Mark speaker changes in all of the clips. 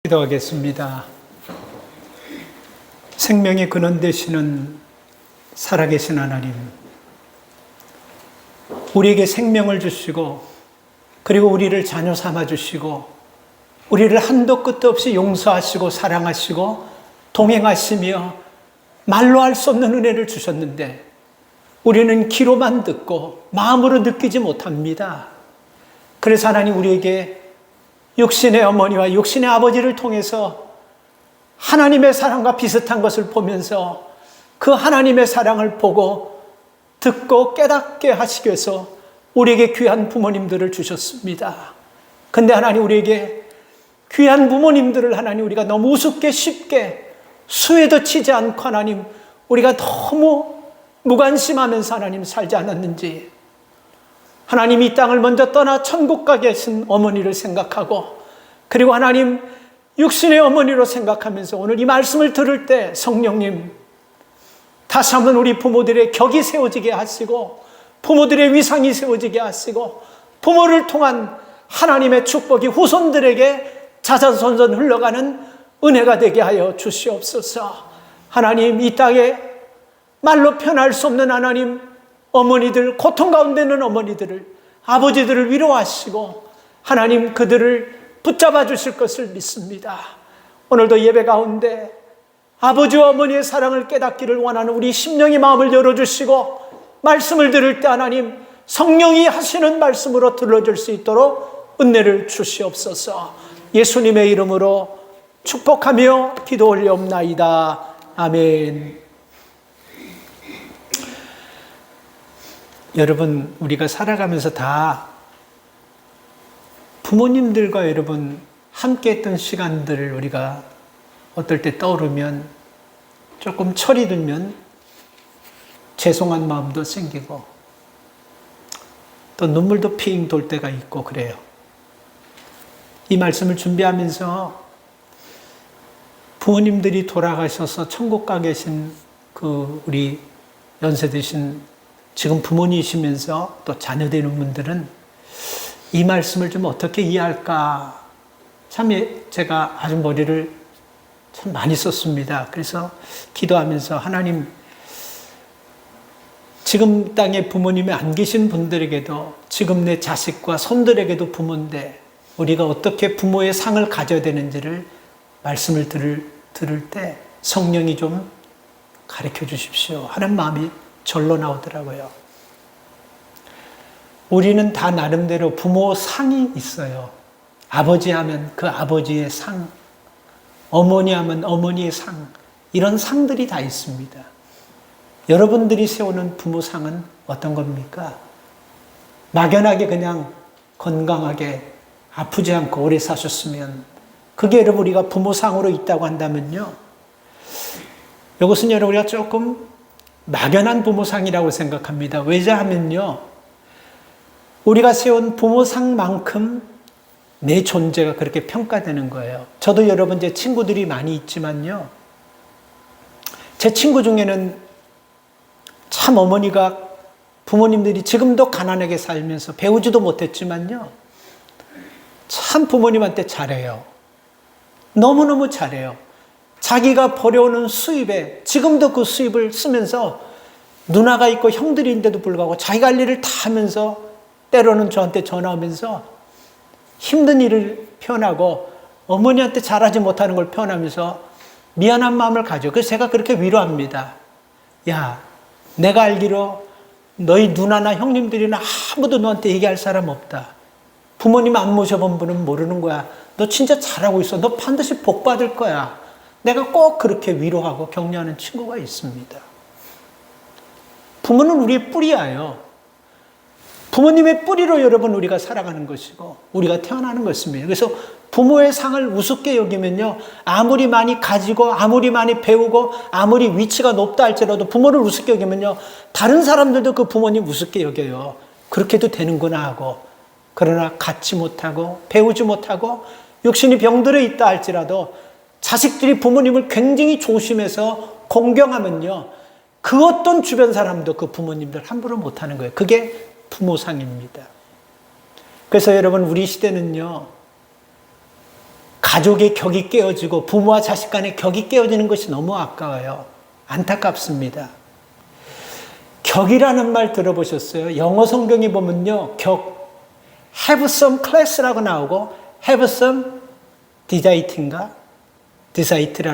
Speaker 1: 기도하겠습니다. 생명의 근원 되시는 살아계신 하나님, 우리에게 생명을 주시고 그리고 우리를 자녀 삼아 주시고 우리를 한도 끝도 없이 용서하시고 사랑하시고 동행하시며 말로 할 수 없는 은혜를 주셨는데 우리는 귀로만 듣고 마음으로 느끼지 못합니다. 그래서 하나님 우리에게 육신의 어머니와 육신의 아버지를 통해서 하나님의 사랑과 비슷한 것을 보면서 그 하나님의 사랑을 보고 듣고 깨닫게 하시기 위해서 우리에게 귀한 부모님들을 주셨습니다. 근데 하나님 우리에게 귀한 부모님들을 하나님 우리가 너무 우습게 쉽게 수에도 치지 않고 하나님 우리가 너무 무관심하면서 하나님 살지 않았는지, 하나님 이 땅을 먼저 떠나 천국 가 계신 어머니를 생각하고 그리고 하나님 육신의 어머니로 생각하면서 오늘 이 말씀을 들을 때 성령님 다시 한번 우리 부모들의 격이 세워지게 하시고 부모들의 위상이 세워지게 하시고 부모를 통한 하나님의 축복이 후손들에게 자자손손 흘러가는 은혜가 되게 하여 주시옵소서. 하나님 이 땅에 말로 표현할 수 없는 하나님 어머니들, 고통 가운데 있는 어머니들을, 아버지들을 위로하시고 하나님 그들을 붙잡아 주실 것을 믿습니다. 오늘도 예배 가운데 아버지와 어머니의 사랑을 깨닫기를 원하는 우리 심령의 마음을 열어주시고 말씀을 들을 때 하나님 성령이 하시는 말씀으로 들려줄 수 있도록 은혜를 주시옵소서. 예수님의 이름으로 축복하며 기도 올려옵나이다. 아멘. 여러분, 우리가 살아가면서 다 부모님들과 여러분 함께 했던 시간들을 우리가 어떨 때 떠오르면 조금 철이 들면 죄송한 마음도 생기고 또 눈물도 핑 돌 때가 있고 그래요. 이 말씀을 준비하면서 부모님들이 돌아가셔서 천국 가 계신 그 우리 연세 드신 지금 부모님이시면서 또 자녀 되는 분들은 이 말씀을 좀 어떻게 이해할까? 참 제가 아주 머리를 참 많이 썼습니다. 그래서 기도하면서 하나님, 지금 땅에 부모님이 안 계신 분들에게도 지금 내 자식과 손들에게도 부모인데 우리가 어떻게 부모의 상을 가져야 되는지를 말씀을 들을 때 성령이 좀 가르쳐 주십시오 하는 마음이 절로 나오더라고요. 우리는 다 나름대로 부모 상이 있어요. 아버지 하면 그 아버지의 상, 어머니 하면 어머니의 상, 이런 상들이 다 있습니다. 여러분들이 세우는 부모 상은 어떤 겁니까? 막연하게 그냥 건강하게 아프지 않고 오래 사셨으면 그게 여러분 우리가 부모 상으로 있다고 한다면요, 이것은 여러분 우리가 조금 막연한 부모상이라고 생각합니다. 왜냐하면요, 우리가 세운 부모상만큼 내 존재가 그렇게 평가되는 거예요. 저도 여러분 제 친구들이 많이 있지만요, 제 친구 중에는 참 어머니가 부모님들이 지금도 가난하게 살면서 배우지도 못했지만요, 참 부모님한테 잘해요. 너무너무 잘해요. 자기가 벌여오는 수입에 지금도 그 수입을 쓰면서 누나가 있고 형들이 있는데도 불구하고 자기가 할 일을 다 하면서 때로는 저한테 전화 오면서 힘든 일을 표현하고 어머니한테 잘하지 못하는 걸 표현하면서 미안한 마음을 가져. 그래서 제가 그렇게 위로합니다. 야, 내가 알기로 너희 누나나 형님들이나 아무도 너한테 얘기할 사람 없다. 부모님 안 모셔본 분은 모르는 거야. 너 진짜 잘하고 있어. 너 반드시 복 받을 거야. 내가 꼭 그렇게 위로하고 격려하는 친구가 있습니다. 부모는 우리의 뿌리예요. 부모님의 뿌리로 여러분 우리가 살아가는 것이고 우리가 태어나는 것입니다. 그래서 부모의 상을 우습게 여기면요, 아무리 많이 가지고 아무리 많이 배우고 아무리 위치가 높다 할지라도 부모를 우습게 여기면요, 다른 사람들도 그 부모님 우습게 여겨요. 그렇게도 되는구나 하고. 그러나 갖지 못하고 배우지 못하고 육신이 병들어 있다 할지라도 자식들이 부모님을 굉장히 조심해서 공경하면요, 그 어떤 주변 사람도 그 부모님들 함부로 못하는 거예요. 그게 부모상입니다. 그래서 여러분 우리 시대는요, 가족의 격이 깨어지고 부모와 자식 간의 격이 깨어지는 것이 너무 아까워요. 안타깝습니다. 격이라는 말 들어보셨어요? 영어 성경에 보면요, 격, have some class라고 나오고 have some desight라고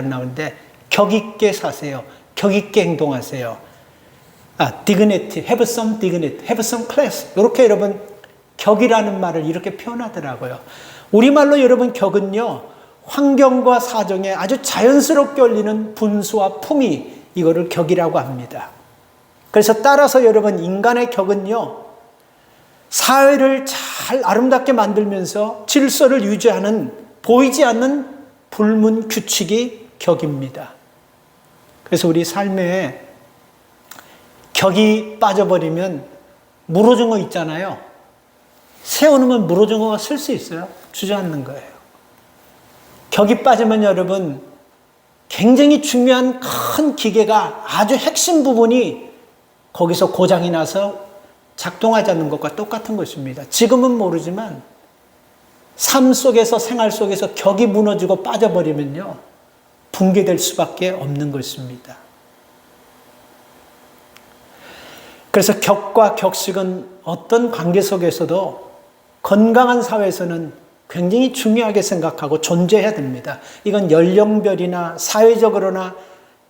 Speaker 1: 나오는데 격 있게 사세요. 격 있게 행동하세요. dignity, have some dignity, have some class. 이렇게 여러분 격이라는 말을 이렇게 표현하더라고요. 우리말로 여러분 격은요, 환경과 사정에 아주 자연스럽게 올리는 분수와 품위, 이거를 격이라고 합니다. 그래서 따라서 여러분 인간의 격은요, 사회를 잘 아름답게 만들면서 질서를 유지하는 보이지 않는 불문 규칙이 격입니다. 그래서 우리 삶에 격이 빠져버리면 물오징어 있잖아요. 세워놓으면 물오징어가 쓸 수 있어요? 주저앉는 거예요. 격이 빠지면 여러분 굉장히 중요한 큰 기계가 아주 핵심 부분이 거기서 고장이 나서 작동하지 않는 것과 똑같은 것입니다. 지금은 모르지만 삶 속에서 생활 속에서 격이 무너지고 빠져버리면요, 붕괴될 수밖에 없는 것입니다. 그래서 격과 격식은 어떤 관계 속에서도 건강한 사회에서는 굉장히 중요하게 생각하고 존재해야 됩니다. 이건 연령별이나 사회적으로나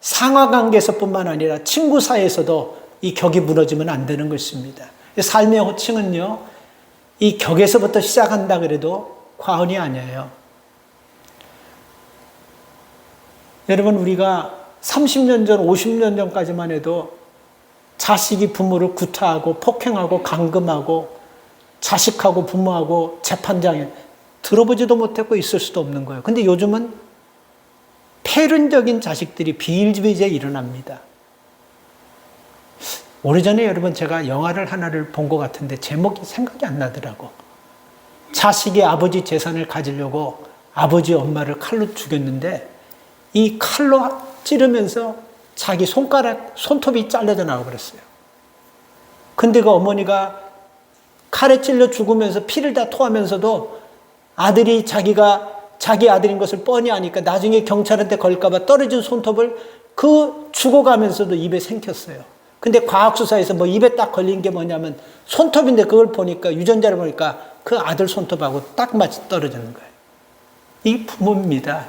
Speaker 1: 상하관계에서뿐만 아니라 친구 사이에서도 이 격이 무너지면 안 되는 것입니다. 삶의 호칭은요, 이 격에서부터 시작한다 그래도 과언이 아니에요. 여러분, 우리가 30년 전, 50년 전까지만 해도 자식이 부모를 구타하고 폭행하고 감금하고 자식하고 부모하고 재판장에 들어보지도 못했고 있을 수도 없는 거예요. 근데 요즘은 폐륜적인 자식들이 비일비재에 일어납니다. 오래전에 여러분 제가 영화를 하나를 본 것 같은데 제목이 생각이 안 나더라고. 자식이 아버지 재산을 가지려고 아버지 엄마를 칼로 죽였는데 이 칼로 찌르면서 자기 손톱이 잘려져 나와 버렸어요. 근데 그 어머니가 칼에 찔려 죽으면서 피를 다 토하면서도 아들이 자기 아들인 것을 뻔히 아니까 나중에 경찰한테 걸릴까봐 떨어진 손톱을 그 죽어가면서도 입에 생겼어요. 근데 과학수사에서 뭐 입에 딱 걸린 게 뭐냐면 손톱인데 그걸 보니까 유전자를 보니까 그 아들 손톱하고 딱 맞이 떨어지는 거예요. 이 부모입니다.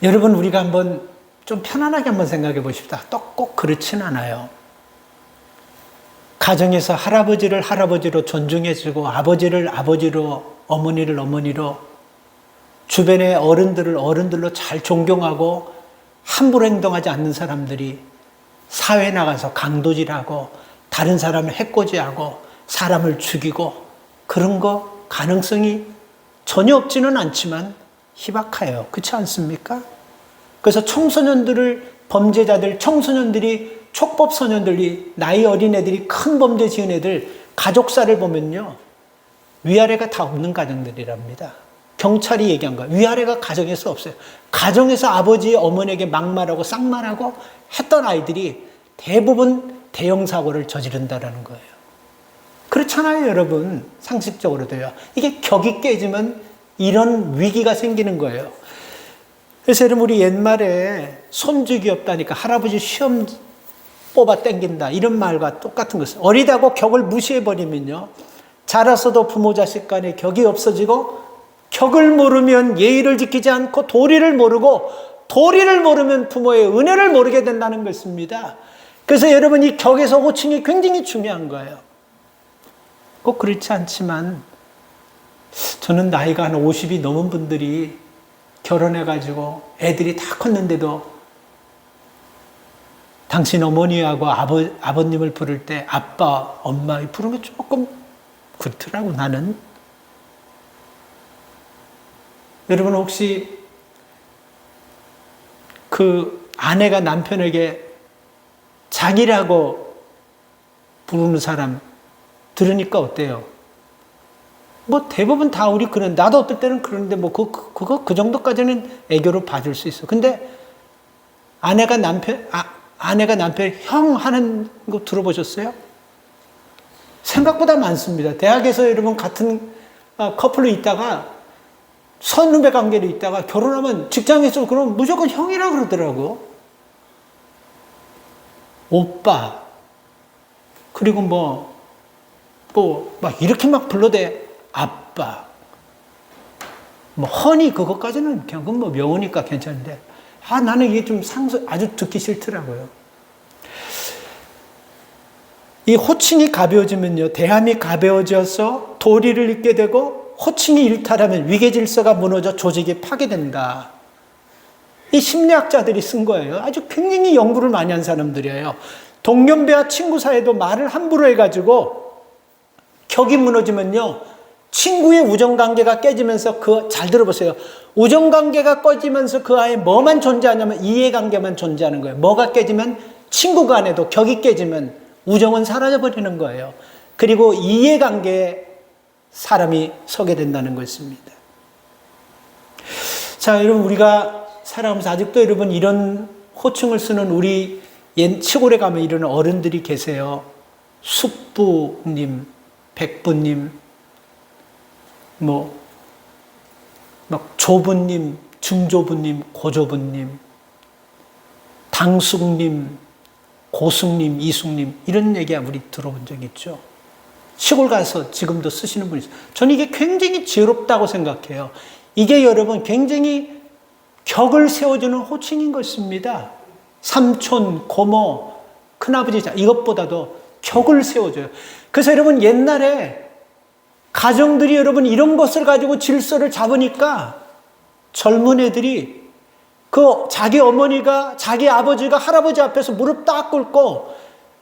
Speaker 1: 여러분, 우리가 한번 좀 편안하게 한번 생각해 보십시다. 또 꼭 그렇진 않아요. 가정에서 할아버지를 할아버지로 존중해주고 아버지를 아버지로, 어머니를 어머니로, 주변의 어른들을 어른들로 잘 존경하고 함부로 행동하지 않는 사람들이 사회에 나가서 강도질하고 다른 사람을 해코지하고 사람을 죽이고 그런 거 가능성이 전혀 없지는 않지만 희박해요. 그렇지 않습니까? 그래서 범죄자들, 청소년들이, 촉법소년들이, 나이 어린 애들이 큰 범죄 지은 애들 가족사를 보면요, 위아래가 다 없는 가정들이랍니다. 경찰이 얘기한 거예요. 위아래가 가정에서 없어요. 가정에서 아버지, 어머니에게 막말하고 쌍말하고 했던 아이들이 대부분 대형 사고를 저지른다는 거예요. 그렇잖아요, 여러분. 상식적으로도요. 이게 격이 깨지면 이런 위기가 생기는 거예요. 그래서 여러분, 우리 옛말에 손주기 없다니까 할아버지 시험 뽑아 땡긴다 이런 말과 똑같은 것을, 어리다고 격을 무시해버리면요, 자라서도 부모 자식 간에 격이 없어지고, 격을 모르면 예의를 지키지 않고 도리를 모르고, 도리를 모르면 부모의 은혜를 모르게 된다는 것입니다. 그래서 여러분, 이 격에서 호칭이 굉장히 중요한 거예요. 꼭 그렇지 않지만 저는 나이가 한 50이 넘은 분들이 결혼해가지고 애들이 다 컸는데도 당신 어머니하고 아버님을 부를 때 아빠, 엄마 부르는 게 조금 그렇더라고, 나는. 여러분, 혹시 그 아내가 남편에게 자기라고 부르는 사람 들으니까 어때요? 뭐 대부분 다 우리 그런, 나도 어떨 때는 그러는데 뭐 그 정도까지는 애교로 봐줄 수 있어. 근데 아내가 남편 형 하는 거 들어보셨어요? 생각보다 많습니다. 대학에서 여러분 같은 커플로 있다가 선후배 관계로 있다가 결혼하면 직장에서 그럼 무조건 형이라 그러더라고. 오빠. 그리고 막 이렇게 막 불러대. 아빠. 허니 그것까지는 그냥 그건 명호니까 괜찮은데. 나는 이게 좀 아주 듣기 싫더라고요. 이 호칭이 가벼워지면요, 대함이 가벼워져서 도리를 잃게 되고, 호칭이 일탈하면 위계 질서가 무너져 조직이 파괴된다. 이 심리학자들이 쓴 거예요. 아주 굉장히 연구를 많이 한 사람들이에요. 동년배와 친구 사이에도 말을 함부로 해가지고 격이 무너지면요, 친구의 우정관계가 깨지면서 잘 들어보세요. 우정관계가 꺼지면서 그 안에 뭐만 존재하냐면 이해관계만 존재하는 거예요. 뭐가 깨지면 친구 간에도 격이 깨지면 우정은 사라져버리는 거예요. 그리고 이해관계에 사람이 서게 된다는 것입니다. 자, 여러분, 우리가 살아가면서 아직도 여러분 이런 호칭을 쓰는 우리 시골에 가면 이런 어른들이 계세요. 숙부님, 백부님, 막 조부님, 중조부님, 고조부님, 당숙님, 고숙님, 이숙님, 이런 얘기 우리 들어본 적 있죠. 시골 가서 지금도 쓰시는 분이 있어요. 저는 이게 굉장히 지혜롭다고 생각해요. 이게 여러분 굉장히 격을 세워주는 호칭인 것입니다. 삼촌, 고모, 큰아버지, 이것보다도 격을 세워줘요. 그래서 여러분 옛날에 가정들이 여러분 이런 것을 가지고 질서를 잡으니까 젊은 애들이 자기 어머니가 자기 아버지가 할아버지 앞에서 무릎 딱 꿇고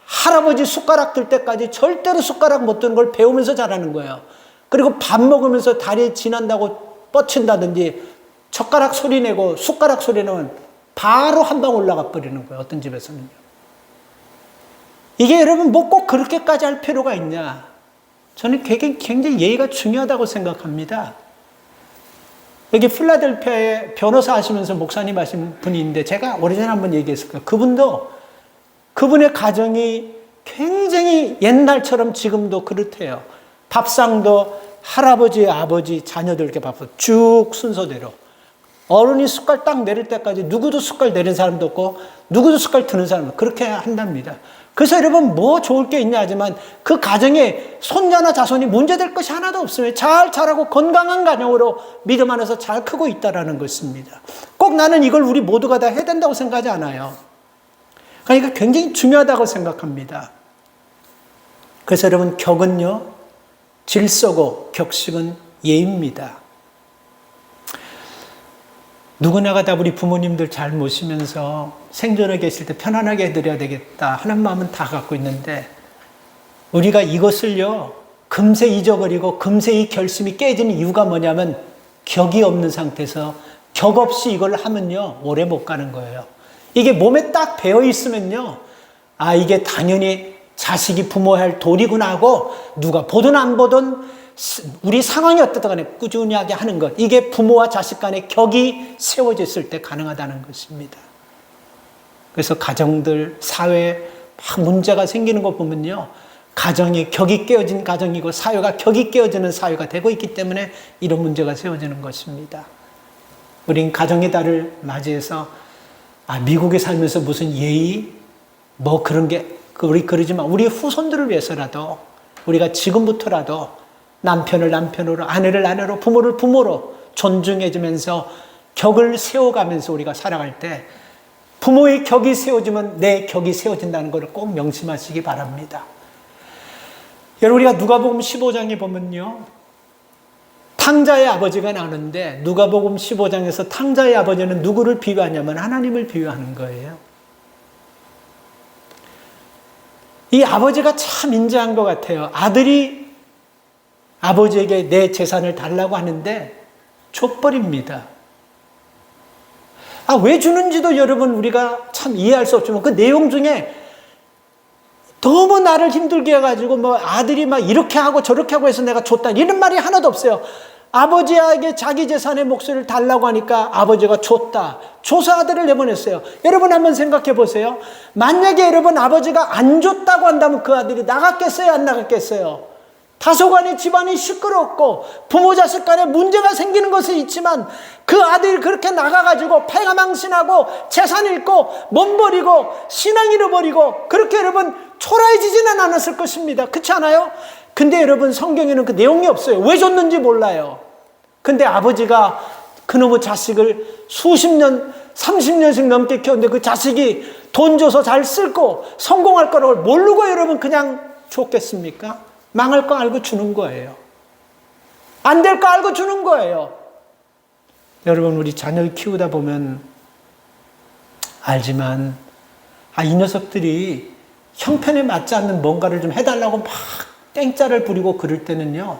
Speaker 1: 할아버지 숟가락 들 때까지 절대로 숟가락 못 드는 걸 배우면서 자라는 거예요. 그리고 밥 먹으면서 다리 지난다고 뻗친다든지 젓가락 소리 내고 숟가락 소리 내면 바로 한 방 올라가 버리는 거예요. 어떤 집에서는요. 이게 여러분 꼭 그렇게까지 할 필요가 있냐? 저는 굉장히 예의가 중요하다고 생각합니다. 여기 필라델피아에 변호사 하시면서 목사님 하신 분이 있는데 제가 오래전에 한번 얘기했을 거예요. 그분의 가정이 굉장히 옛날처럼 지금도 그렇대요. 밥상도 할아버지, 아버지, 자녀들 이렇게 밥을 쭉 순서대로. 어른이 숟갈 딱 내릴 때까지 누구도 숟갈 내린 사람도 없고 누구도 숟갈 드는 사람도 그렇게 한답니다. 그래서 여러분 뭐 좋을 게 있냐 하지만 그 가정에 손자나 자손이 문제될 것이 하나도 없으면 잘 자라고 건강한 가정으로 믿음 안에서 잘 크고 있다는 것입니다. 꼭 나는 이걸 우리 모두가 다 해야 된다고 생각하지 않아요. 그러니까 굉장히 중요하다고 생각합니다. 그래서 여러분 격은요, 질서고 격식은 예입니다. 누구나가 다 우리 부모님들 잘 모시면서 생전에 계실 때 편안하게 해드려야 되겠다 하는 마음은 다 갖고 있는데 우리가 이것을요 금세 잊어버리고 금세 이 결심이 깨지는 이유가 뭐냐면 격이 없는 상태에서 격 없이 이걸 하면요 오래 못 가는 거예요. 이게 몸에 딱 배어 있으면요 이게 당연히 자식이 부모해야 할 도리구나 하고 누가 보든 안 보든 우리 상황이 어떻든 간에 꾸준하게 하는 것, 이게 부모와 자식 간의 격이 세워졌을 때 가능하다는 것입니다. 그래서 가정들, 사회에 막 문제가 생기는 거 보면요 가정이 격이 깨어진 가정이고 사회가 격이 깨어지는 사회가 되고 있기 때문에 이런 문제가 세워지는 것입니다. 우린 가정의 달을 맞이해서 미국에 살면서 무슨 예의 뭐 그런 게 우리 그러지만 우리 후손들을 위해서라도 우리가 지금부터라도 남편을 남편으로, 아내를 아내로, 부모를 부모로 존중해주면서 격을 세워가면서 우리가 살아갈 때 부모의 격이 세워지면 내 격이 세워진다는 것을 꼭 명심하시기 바랍니다. 여러분 우리가 누가복음 15장에 보면요 탕자의 아버지가 나오는데 누가복음 15장에서 탕자의 아버지는 누구를 비유하냐면 하나님을 비유하는 거예요. 이 아버지가 참 인자한 것 같아요. 아들이 아버지에게 내 재산을 달라고 하는데 줘버립니다. 왜 주는지도 여러분 우리가 참 이해할 수 없지만 그 내용 중에 너무 나를 힘들게 해가지고 아들이 막 이렇게 하고 저렇게 하고 해서 내가 줬다 이런 말이 하나도 없어요. 아버지에게 자기 재산의 몫을 달라고 하니까 아버지가 줬다. 줘서 아들을 내보냈어요. 여러분 한번 생각해 보세요. 만약에 여러분 아버지가 안 줬다고 한다면 그 아들이 나갔겠어요? 안 나갔겠어요? 다소간에 집안이 시끄럽고 부모 자식 간에 문제가 생기는 것은 있지만 그 아들이 그렇게 나가가지고 패가 망신하고 재산 잃고 몸 버리고 신앙 잃어버리고 그렇게 여러분 초라해지지는 않았을 것입니다. 그렇지 않아요? 근데 여러분 성경에는 그 내용이 없어요. 왜 줬는지 몰라요. 근데 아버지가 그놈의 자식을 수십 년 30년씩 넘게 키웠는데 그 자식이 돈 줘서 잘 쓸고 성공할 거라고 모르고 여러분 그냥 줬겠습니까? 망할 거 알고 주는 거예요. 안 될 거 알고 주는 거예요. 여러분 우리 자녀를 키우다 보면 알지만 이 녀석들이 형편에 맞지 않는 뭔가를 좀 해달라고 막 땡짜를 부리고 그럴 때는요,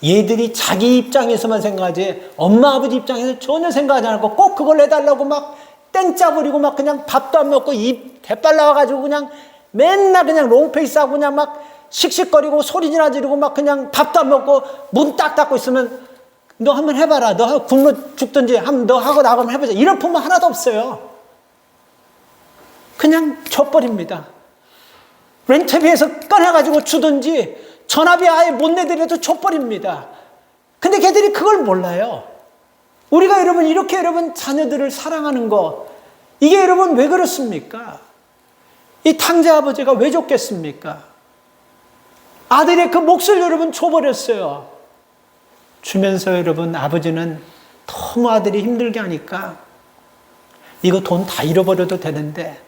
Speaker 1: 얘들이 자기 입장에서만 생각하지 엄마 아버지 입장에서 전혀 생각하지 않고 꼭 그걸 해달라고 막 땡짜 부리고 막 그냥 밥도 안 먹고 입 대빨 나와가지고 그냥 맨날 그냥 롱페이스하고 그냥 막 씩씩거리고 소리지나 지르고 막 그냥 밥도 안 먹고 문 딱 닫고 있으면 너 한번 해봐라. 너 굶어 죽든지 한번 너 하고 나가면 해보자. 이런 부모 하나도 없어요. 그냥 줘버립니다. 렌트비에서 꺼내가지고 주든지 전화비 아예 못 내드려도 줘버립니다. 근데 걔들이 그걸 몰라요. 우리가 여러분 이렇게 여러분 자녀들을 사랑하는 거, 이게 여러분 왜 그렇습니까? 이 탕자 아버지가 왜 줬겠습니까? 아들의 그 몫을 여러분 줘버렸어요. 주면서 여러분 아버지는 너무 아들이 힘들게 하니까 이거 돈 다 잃어버려도 되는데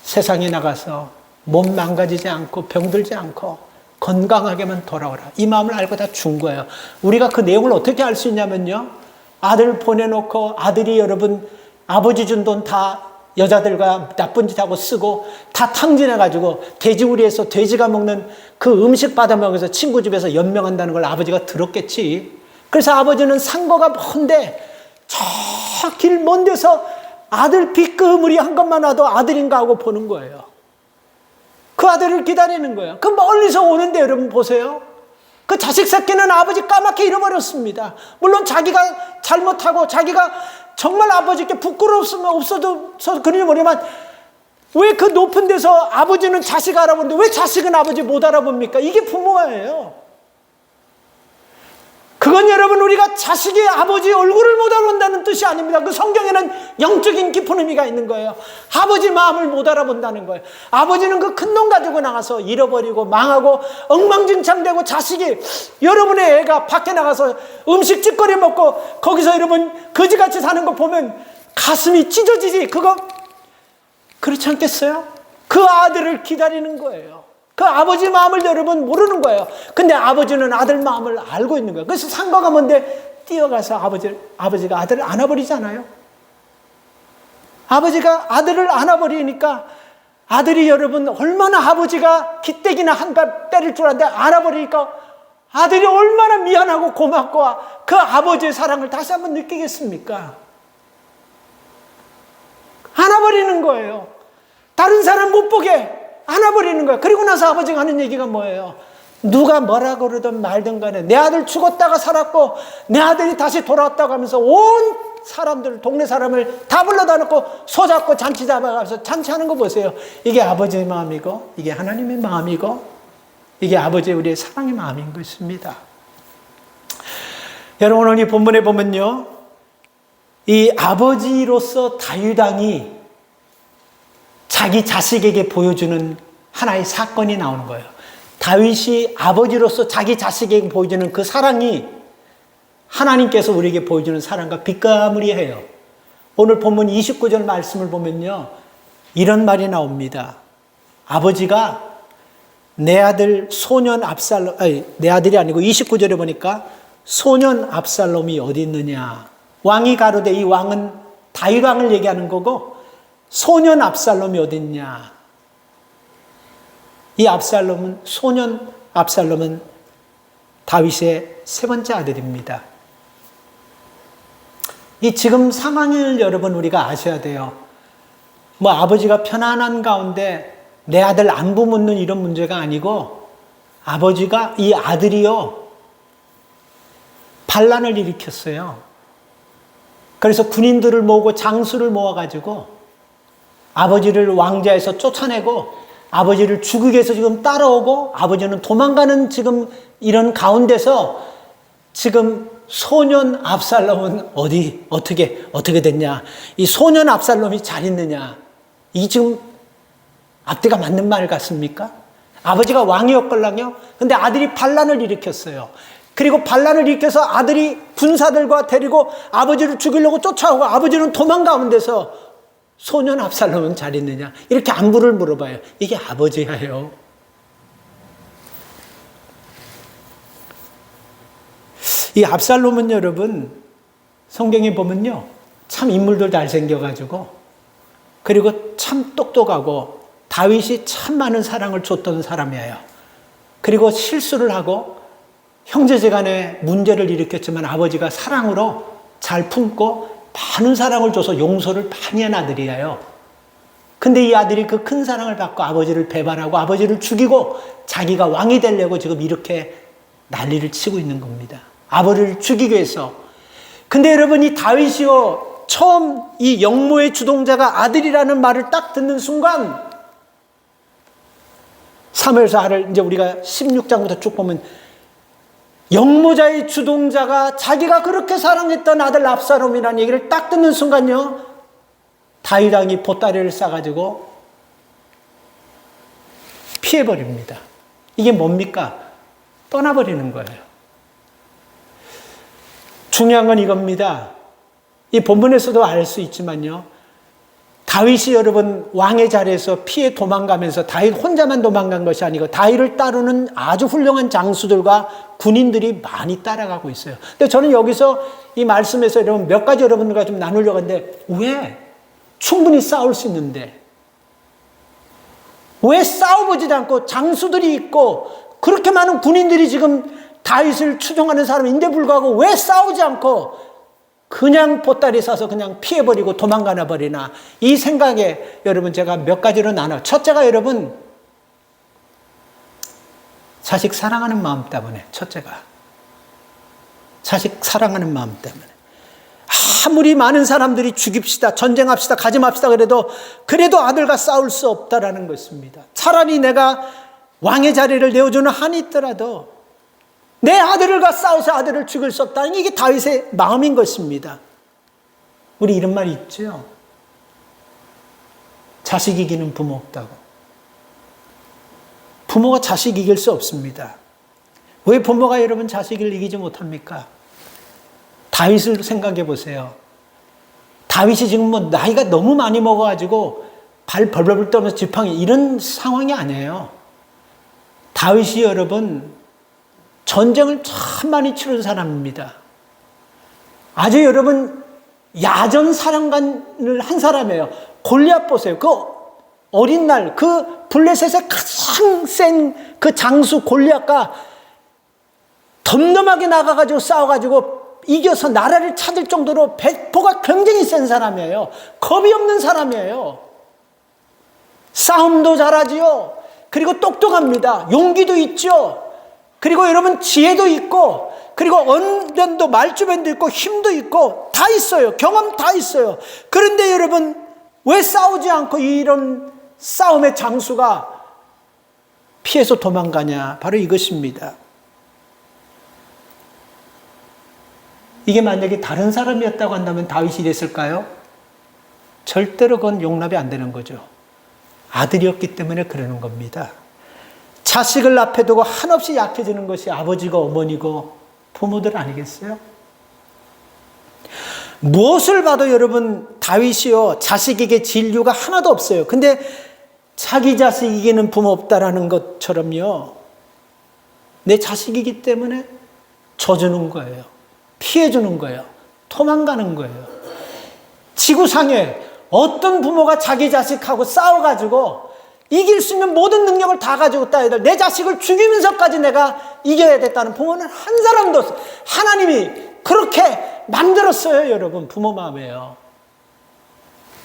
Speaker 1: 세상에 나가서 몸 망가지지 않고 병들지 않고 건강하게만 돌아오라. 이 마음을 알고 다 준 거예요. 우리가 그 내용을 어떻게 알 수 있냐면요, 아들 보내놓고 아들이 여러분 아버지 준 돈 다 여자들과 나쁜 짓 하고 쓰고 다 탕진해가지고 돼지우리에서 돼지가 먹는 그 음식 받아 먹어서 친구 집에서 연명한다는 걸 아버지가 들었겠지. 그래서 아버지는 상거가 먼데 저 길 먼 데서 아들 빗그물이 한 것만 와도 아들인가 하고 보는 거예요. 그 아들을 기다리는 거예요. 그 멀리서 오는데 여러분 보세요. 그 자식 새끼는 아버지 까맣게 잃어버렸습니다. 물론 자기가 잘못하고 자기가 정말 아버지께 부끄러웠으면 없어도 그러니 모르지만 왜 그 높은 데서 아버지는 자식 알아보는데 왜 자식은 아버지 못 알아봅니까? 이게 부모예요. 그건 여러분 우리가 자식이 아버지 얼굴을 못 알아본다는 뜻이 아닙니다. 그 성경에는 영적인 깊은 의미가 있는 거예요. 아버지 마음을 못 알아본다는 거예요. 아버지는 그 큰 돈 가지고 나가서 잃어버리고 망하고 엉망진창되고 자식이 여러분의 애가 밖에 나가서 음식 찌꺼리 먹고 거기서 여러분 거지같이 사는 거 보면 가슴이 찢어지지. 그거 그렇지 않겠어요? 그 아들을 기다리는 거예요. 그 아버지 마음을 여러분 모르는 거예요. 근데 아버지는 아들 마음을 알고 있는 거예요. 그래서 상가가 뭔데 뛰어가서 아버지가 아들을 안아버리잖아요. 아버지가 아들을 안아버리니까 아들이 여러분 얼마나 아버지가 기대기나 한 발 때릴 줄 알았는데 안아버리니까 아들이 얼마나 미안하고 고맙고 그 아버지의 사랑을 다시 한번 느끼겠습니까? 안아버리는 거예요. 다른 사람 못 보게 안아버리는 거야. 그리고 나서 아버지가 하는 얘기가 뭐예요? 누가 뭐라 그러든 말든 간에 내 아들 죽었다가 살았고 내 아들이 다시 돌아왔다고 하면서 온 사람들, 동네 사람을 다 불러다 놓고 손잡고 잔치 잡아가면서 잔치하는 거 보세요. 이게 아버지의 마음이고 이게 하나님의 마음이고 이게 아버지의 우리의 사랑의 마음인 것입니다. 여러분 오늘 이 본문에 보면요, 이 아버지로서 다윗 왕이 자기 자식에게 보여주는 하나의 사건이 나오는 거예요. 다윗이 아버지로서 자기 자식에게 보여주는 그 사랑이 하나님께서 우리에게 보여주는 사랑과 빗가무리해요. 오늘 본문 29절 말씀을 보면요, 이런 말이 나옵니다. 아버지가 내 아들 소년 압살롬, 내 아들이 아니고 29절에 보니까 소년 압살롬이 어디 있느냐. 왕이 가로되, 이 왕은 다윗 왕을 얘기하는 거고 소년 압살롬이 어디 있냐. 이 압살롬은, 소년 압살롬은 다윗의 세 번째 아들입니다. 이 지금 상황을 여러분 우리가 아셔야 돼요. 뭐 아버지가 편안한 가운데 내 아들 안부 묻는 이런 문제가 아니고, 아버지가 이 아들이요 반란을 일으켰어요. 그래서 군인들을 모으고 장수를 모아가지고 아버지를 왕좌에서 쫓아내고 아버지를 죽이기 위해서 지금 따라오고 아버지는 도망가는 지금 이런 가운데서 지금 소년 압살롬은 어떻게 됐냐? 이 소년 압살롬이 잘 있느냐? 이 지금 앞뒤가 맞는 말 같습니까? 아버지가 왕이었걸랑요? 근데 아들이 반란을 일으켰어요. 그리고 반란을 일으켜서 아들이 군사들과 데리고 아버지를 죽이려고 쫓아오고 아버지는 도망가는 데서 소년 압살롬은 잘 있느냐? 이렇게 안부를 물어봐요. 이게 아버지예요. 이 압살롬은 여러분 성경에 보면요 참 인물도 잘생겨가지고 그리고 참 똑똑하고 다윗이 참 많은 사랑을 줬던 사람이에요. 그리고 실수를 하고 형제지간에 문제를 일으켰지만 아버지가 사랑으로 잘 품고 많은 사랑을 줘서 용서를 많이 한 아들이에요. 근데 이 아들이 그 큰 사랑을 받고 아버지를 배반하고 아버지를 죽이고 자기가 왕이 되려고 지금 이렇게 난리를 치고 있는 겁니다. 아버지를 죽이기 위해서. 근데 여러분 이 다윗이요 처음 이 영모의 주동자가 아들이라는 말을 딱 듣는 순간 사무엘서를 이제 우리가 16장부터 쭉 보면 영모자의 주동자가 자기가 그렇게 사랑했던 아들 압살롬이라는 얘기를 딱 듣는 순간요 다윗 왕이 보따리를 싸가지고 피해버립니다. 이게 뭡니까? 떠나버리는 거예요. 중요한 건 이겁니다. 이 본문에서도 알 수 있지만요. 다윗이 여러분 왕의 자리에서 피해 도망가면서 다윗 혼자만 도망간 것이 아니고 다윗을 따르는 아주 훌륭한 장수들과 군인들이 많이 따라가고 있어요. 근데 저는 여기서 이 말씀에서 여러분 몇 가지 여러분들과 좀 나누려고 하는데 왜 충분히 싸울 수 있는데 왜 싸워보지도 않고 장수들이 있고 그렇게 많은 군인들이 지금 다윗을 추종하는 사람인데 불구하고 왜 싸우지 않고 그냥 보따리 싸서 그냥 피해버리고 도망가나 버리나 이 생각에 여러분 제가 몇 가지로 나눠. 첫째가 여러분 자식 사랑하는 마음 때문에 첫째가 자식 사랑하는 마음 때문에 아무리 많은 사람들이 죽입시다 전쟁합시다 가지 맙시다 그래도 아들과 싸울 수 없다라는 것입니다. 차라리 내가 왕의 자리를 내어주는 한이 있더라도 내 아들과 싸워서 아들을 죽일 수 없다는 이게 다윗의 마음인 것입니다. 우리 이런 말이 있죠. 자식 이기는 부모 없다고. 부모가 자식 이길 수 없습니다. 왜 부모가 여러분 자식을 이기지 못합니까? 다윗을 생각해 보세요. 다윗이 지금 뭐 나이가 너무 많이 먹어가지고 발 벌벌 떨면서 지팡이 이런 상황이 아니에요. 다윗이 여러분 전쟁을 참 많이 치른 사람입니다. 아주 여러분 야전 사령관을 한 사람이에요. 골리앗 보세요. 그 어린 날 그 블레셋의 가장 센 그 장수 골리앗과 덤덤하게 나가가지고 싸워가지고 이겨서 나라를 찾을 정도로 배포가 굉장히 센 사람이에요. 겁이 없는 사람이에요. 싸움도 잘하지요. 그리고 똑똑합니다. 용기도 있죠. 그리고 여러분 지혜도 있고 그리고 언변도 말주변도 있고 힘도 있고 다 있어요. 경험 다 있어요. 그런데 여러분 왜 싸우지 않고 이런 싸움의 장수가 피해서 도망가냐? 바로 이것입니다. 이게 만약에 다른 사람이었다고 한다면 다윗이 됐을까요? 절대로 그건 용납이 안 되는 거죠. 아들이었기 때문에 그러는 겁니다. 자식을 앞에 두고 한없이 약해지는 것이 아버지고 어머니고 부모들 아니겠어요? 무엇을 봐도 여러분 다윗이요 자식에게 진류가 하나도 없어요. 근데 자기 자식에게는 부모 없다라는 것처럼요 내 자식이기 때문에 져주는 거예요. 피해주는 거예요. 도망가는 거예요. 지구상에 어떤 부모가 자기 자식하고 싸워가지고 이길 수 있는 모든 능력을 다 가지고 있다. 내 자식을 죽이면서까지 내가 이겨야 됐다는 부모는 한 사람도 없어요. 하나님이 그렇게 만들었어요. 여러분 부모 마음에요.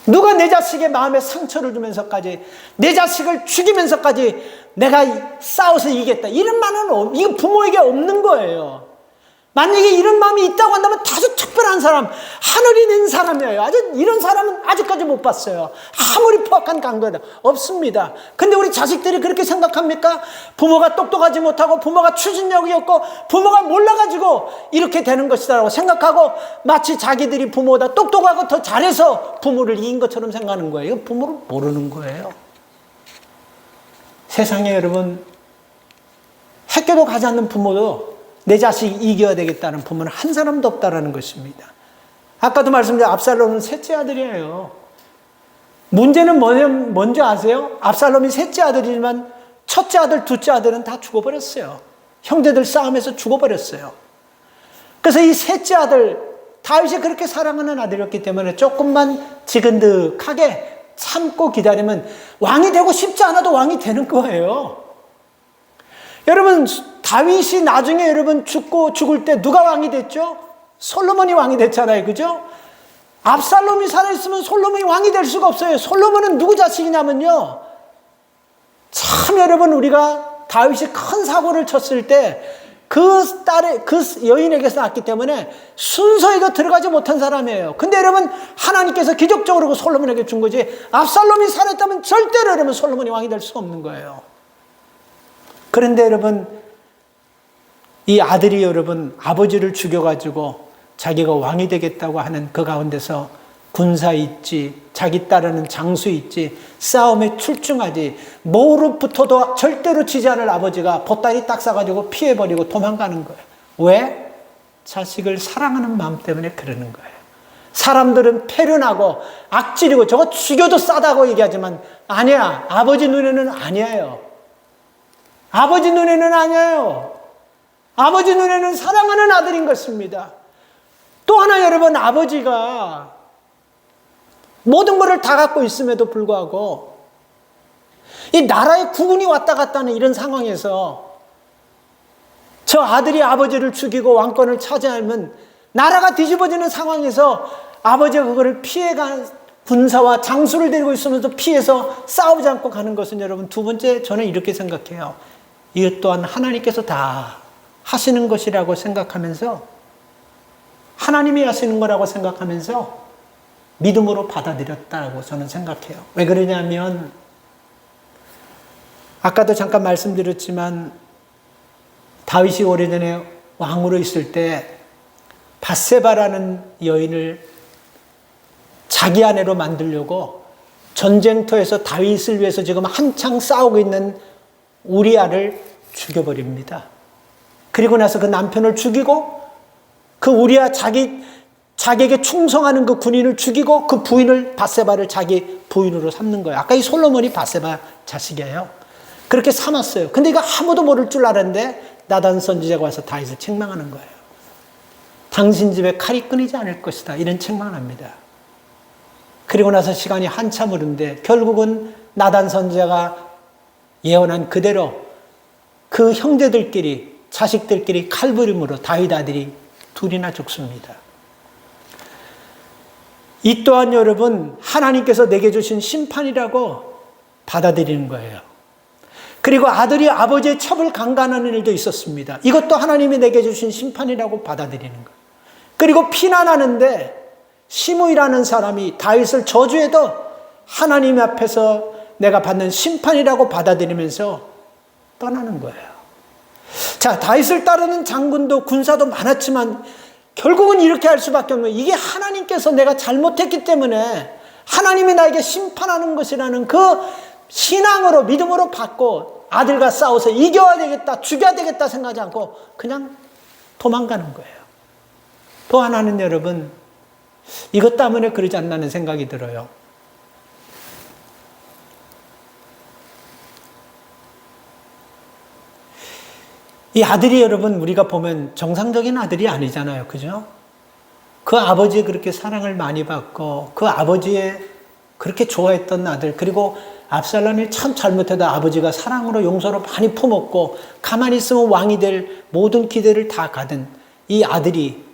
Speaker 1: 누가 내 자식의 마음에 상처를 주면서까지 내 자식을 죽이면서까지 내가 싸워서 이기겠다 이런 말은 이거 부모에게 없는 거예요. 만약에 이런 마음이 있다고 한다면 아주 특별한 사람, 하늘이 낸 사람이에요. 아주 이런 사람은 아직까지 못 봤어요. 아무리 포악한 강도다 없습니다. 근데 우리 자식들이 그렇게 생각합니까? 부모가 똑똑하지 못하고 부모가 추진력이 없고 부모가 몰라가지고 이렇게 되는 것이다라고 생각하고 마치 자기들이 부모보다 똑똑하고 더 잘해서 부모를 이긴 것처럼 생각하는 거예요. 이거 부모를 모르는 거예요. 세상에 여러분, 학교도 가지 않는 부모도 내 자식이 이겨야 되겠다는 부모는 한 사람도 없다라는 것입니다. 아까도 말씀드린 압살롬은 셋째 아들이에요. 문제는 뭔지 아세요? 압살롬이 셋째 아들이지만 첫째 아들, 둘째 아들은 다 죽어버렸어요. 형제들 싸움에서 죽어버렸어요. 그래서 이 셋째 아들, 다윗이 그렇게 사랑하는 아들이었기 때문에 조금만 지근득하게 참고 기다리면 왕이 되고 싶지 않아도 왕이 되는 거예요. 여러분, 다윗이 나중에 여러분 죽을 때 누가 왕이 됐죠? 솔로몬이 왕이 됐잖아요. 그죠? 압살롬이 살아있으면 솔로몬이 왕이 될 수가 없어요. 솔로몬은 누구 자식이냐면요. 참 여러분, 우리가 다윗이 큰 사고를 쳤을 때 그 여인에게서 낳았기 때문에 순서에도 들어가지 못한 사람이에요. 근데 여러분, 하나님께서 기적적으로 그 솔로몬에게 준 거지, 압살롬이 살았다면 절대로 여러분 솔로몬이 왕이 될 수 없는 거예요. 그런데 여러분, 이 아들이 여러분 아버지를 죽여가지고 자기가 왕이 되겠다고 하는 그 가운데서 군사 있지, 자기 따르는 장수 있지, 싸움에 출중하지, 무릎부터도 절대로 지지 않을 아버지가 보따리 딱 싸가지고 피해버리고 도망가는 거예요. 왜? 자식을 사랑하는 마음 때문에 그러는 거예요. 사람들은 패륜하고 악질이고 저거 죽여도 싸다고 얘기하지만 아니야. 아버지 눈에는 아니에요. 아버지 눈에는 아니에요. 아버지 눈에는 사랑하는 아들인 것입니다. 또 하나 여러분, 아버지가 모든 것을 다 갖고 있음에도 불구하고 이 나라의 국군이 왔다 갔다 하는 이런 상황에서 저 아들이 아버지를 죽이고 왕권을 차지하면 나라가 뒤집어지는 상황에서 아버지가 그거를 피해가 군사와 장수를 데리고 있으면서 피해서 싸우지 않고 가는 것은 여러분, 두 번째, 저는 이렇게 생각해요. 이것 또한 하나님께서 다 하시는 것이라고 생각하면서, 하나님이 하시는 거라고 생각하면서 믿음으로 받아들였다고 저는 생각해요. 왜 그러냐면 아까도 잠깐 말씀드렸지만 다윗이 오래전에 왕으로 있을 때 밧세바라는 여인을 자기 아내로 만들려고 전쟁터에서 다윗을 위해서 지금 한창 싸우고 있는 우리아를 죽여버립니다. 그리고 나서 그 남편을 죽이고 그 우리아 자기에게 충성하는 그 군인을 죽이고 그 부인을 밧세바를 자기 부인으로 삼는 거예요. 아까 이 솔로몬이 밧세바 자식이에요. 그렇게 삼았어요. 근데 이거 아무도 모를 줄 알았는데 나단 선지자가 와서 다윗을 책망하는 거예요. 당신 집에 칼이 끊이지 않을 것이다. 이런 책망을 합니다. 그리고 나서 시간이 한참 흐른데 결국은 나단 선지자가 예언한 그대로 그 형제들끼리, 자식들끼리 칼부림으로 다윗 아들이 둘이나 죽습니다. 이 또한 여러분, 하나님께서 내게 주신 심판이라고 받아들이는 거예요. 그리고 아들이 아버지의 첩을 강간하는 일도 있었습니다. 이것도 하나님이 내게 주신 심판이라고 받아들이는 거예요. 그리고 피난하는데 시므이라는 사람이 다윗을 저주해도 하나님 앞에서 내가 받는 심판이라고 받아들이면서 떠나는 거예요. 자, 다윗을 따르는 장군도 군사도 많았지만 결국은 이렇게 할 수밖에 없는 거예요. 이게 하나님께서 내가 잘못했기 때문에 하나님이 나에게 심판하는 것이라는 그 신앙으로, 믿음으로 받고 아들과 싸워서 이겨야 되겠다, 죽여야 되겠다 생각하지 않고 그냥 도망가는 거예요. 또 하나는 여러분, 이것 때문에 그러지 않나는 생각이 들어요. 이 아들이 여러분, 우리가 보면 정상적인 아들이 아니잖아요. 그죠? 그 아버지 그렇게 사랑을 많이 받고 그 아버지의 그렇게 좋아했던 아들, 그리고 압살롬이 참 잘못해도 아버지가 사랑으로 용서로 많이 품었고 가만히 있으면 왕이 될 모든 기대를 다 가든 이 아들이